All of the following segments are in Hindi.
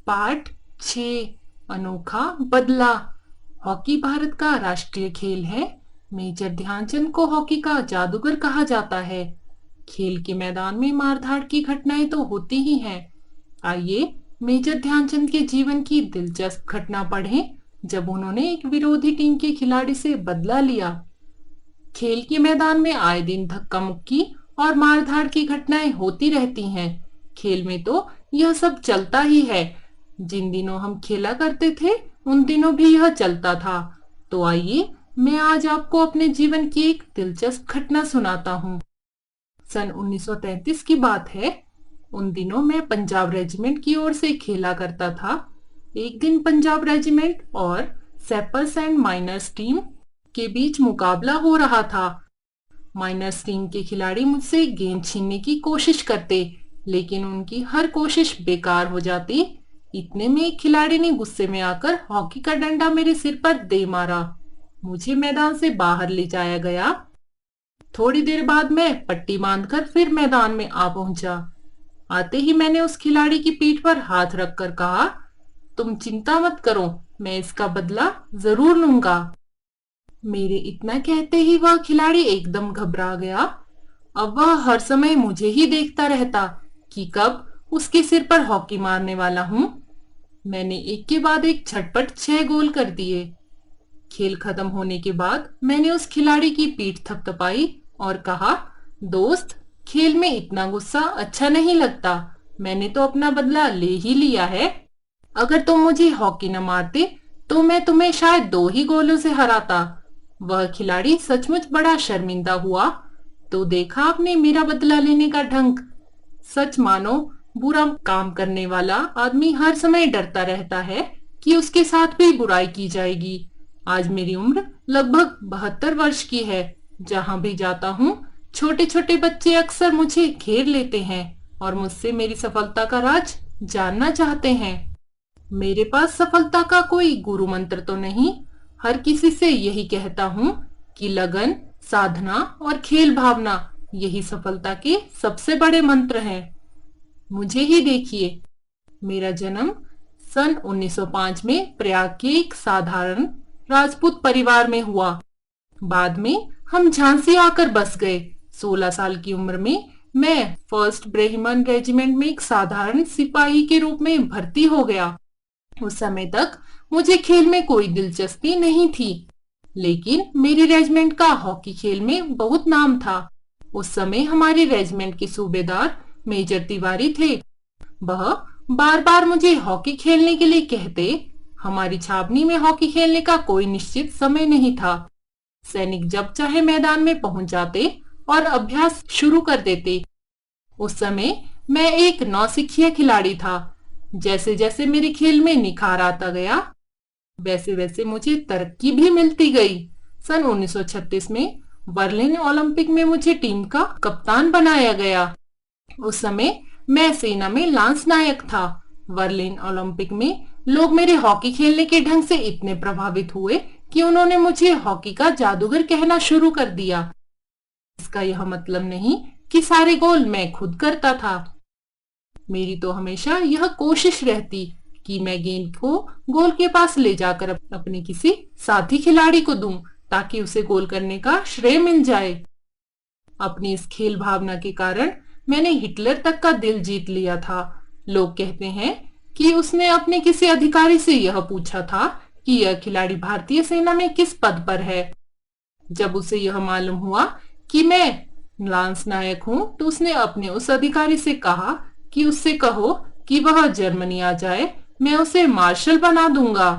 पाठ 6 अनोखा बदला। हॉकी भारत का राष्ट्रीय खेल है। मेजर ध्यानचंद को हॉकी का जादूगर कहा जाता है। खेल के मैदान में मारधाड़ की घटनाएं तो होती ही हैं। आइए मेजर ध्यानचंद के जीवन की दिलचस्प घटना पढ़ें, जब उन्होंने एक विरोधी टीम के खिलाड़ी से बदला लिया। खेल के मैदान में आए दिन धक्का मुक्की और मारधाड़ की घटनाएं होती रहती हैं। खेल में तो यह सब चलता ही है। जिन दिनों हम खेला करते थे उन दिनों भी यह चलता था। तो आइए मैं आज आपको अपने जीवन की एक दिलचस्प घटना सुनाता हूँ। सन 1933 की बात है। उन दिनों मैं पंजाब रेजिमेंट की ओर से खेला करता था। एक दिन पंजाब रेजिमेंट और सैपर्स एंड माइनर्स टीम के बीच मुकाबला हो रहा था। माइनर्स टीम के खिलाड़ी मुझसे गेंद छीनने की कोशिश करते, लेकिन उनकी हर कोशिश बेकार हो जाती। इतने में एक खिलाड़ी ने गुस्से में आकर हॉकी का डंडा मेरे सिर पर दे मारा। मुझे मैदान से बाहर ले जाया गया। थोड़ी देर बाद मैं पट्टी बांधकर फिर मैदान में आ पहुंचा। आते ही मैंने उस खिलाड़ी की पीठ पर हाथ रखकर कहा, तुम चिंता मत करो, मैं इसका बदला जरूर लूंगा। मेरे इतना कहते ही वह खिलाड़ी एकदम घबरा गया। अब वह हर समय मुझे ही देखता रहता कि कब उसके सिर पर हॉकी मारने वाला हूं। मैंने एक के बाद एक झटपट 6 गोल कर दिए। खेल खत्म होने के बाद मैंने उस खिलाड़ी की पीठ थपथपाई और कहा, दोस्त, खेल में इतना गुस्सा अच्छा नहीं लगता। मैंने तो अपना बदला ले ही लिया है। अगर तुम मुझे हॉकी न मारते तो मैं तुम्हें शायद 2 ही गोलों से हराता। वह खिलाड़ी सचमुच बड़ा शर्मिंदा हुआ। तो देखा आपने मेरा बदला लेने का ढंग। सच मानो, बुरा काम करने वाला आदमी हर समय डरता रहता है कि उसके साथ भी बुराई की जाएगी। आज मेरी उम्र लगभग 72 वर्ष की है। जहां भी जाता हूँ छोटे छोटे बच्चे अक्सर मुझे घेर लेते हैं और मुझसे मेरी सफलता का राज जानना चाहते हैं। मेरे पास सफलता का कोई गुरु मंत्र तो नहीं। हर किसी से यही कहता हूँ कि लगन, साधना और खेल भावना यही सफलता के सबसे बड़े मंत्र हैं। मुझे ही देखिए, मेरा जन्म सन 1905 में प्रयाग के एक साधारण राजपूत परिवार में हुआ। बाद में हम झांसी आकर बस गए। 16 साल की उम्र में मैं फर्स्ट ब्राह्मण रेजिमेंट में एक साधारण सिपाही के रूप में भर्ती हो गया। उस समय तक मुझे खेल में कोई दिलचस्पी नहीं थी, लेकिन मेरे रेजिमेंट का हॉकी खेल में बहुत नाम था। उस समय हमारे रेजिमेंट के सूबेदार मेजर तिवारी थे। वह बार बार मुझे हॉकी खेलने के लिए कहते। हमारी छावनी में हॉकी खेलने का कोई निश्चित समय नहीं था। सैनिक जब चाहे मैदान में पहुंच जाते और अभ्यास शुरू कर देते। उस समय मैं एक नौसिखिया खिलाड़ी था। जैसे जैसे मेरे खेल में निखार आता गया, वैसे वैसे मुझे तरक्की भी मिलती गई। सन 1936 में बर्लिन ओलंपिक में मुझे टीम का कप्तान बनाया गया। उस समय मैं सेना में लांस नायक था। बर्लिन ओलंपिक में लोग मेरे हॉकी खेलने के ढंग से इतने प्रभावित हुए कि उन्होंने मुझे हॉकी का जादूगर कहना शुरू कर दिया। इसका यह मतलब नहीं कि सारे गोल मैं खुद करता था। मेरी तो हमेशा यह कोशिश रहती कि मैं गेंद को गोल के पास ले जाकर अपने किसी साथी खिलाड़ी को दूं, ताकि उसे गोल करने का श्रेय मिल जाए। अपनी इस खेल भावना के कारण मैंने हिटलर तक का दिल जीत लिया था। लोग कहते हैं कि उसने अपने किसी अधिकारी से यह पूछा था कि यह खिलाड़ी भारतीय सेना में किस पद पर है। जब उसे यह मालूम हुआ कि मैं लांस नायक हूं, तो उसने अपने उस अधिकारी से कहा कि उससे कहो कि वह जर्मनी आ जाए, मैं उसे मार्शल बना दूंगा।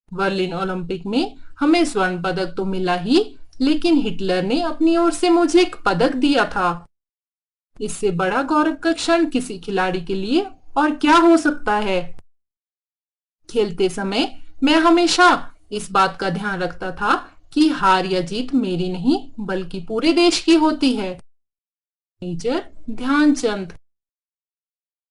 बर्लिन ओलंपिक में हमें स्वर्ण पदक तो मिला ही, लेकिन हिटलर ने अपनी ओर से मुझे एक पदक दिया था। इससे बड़ा गौरव का क्षण किसी खिलाड़ी के लिए और क्या हो सकता है। खेलते समय मैं हमेशा इस बात का ध्यान रखता था कि हार या जीत मेरी नहीं बल्कि पूरे देश की होती है। मेजर ध्यानचंद।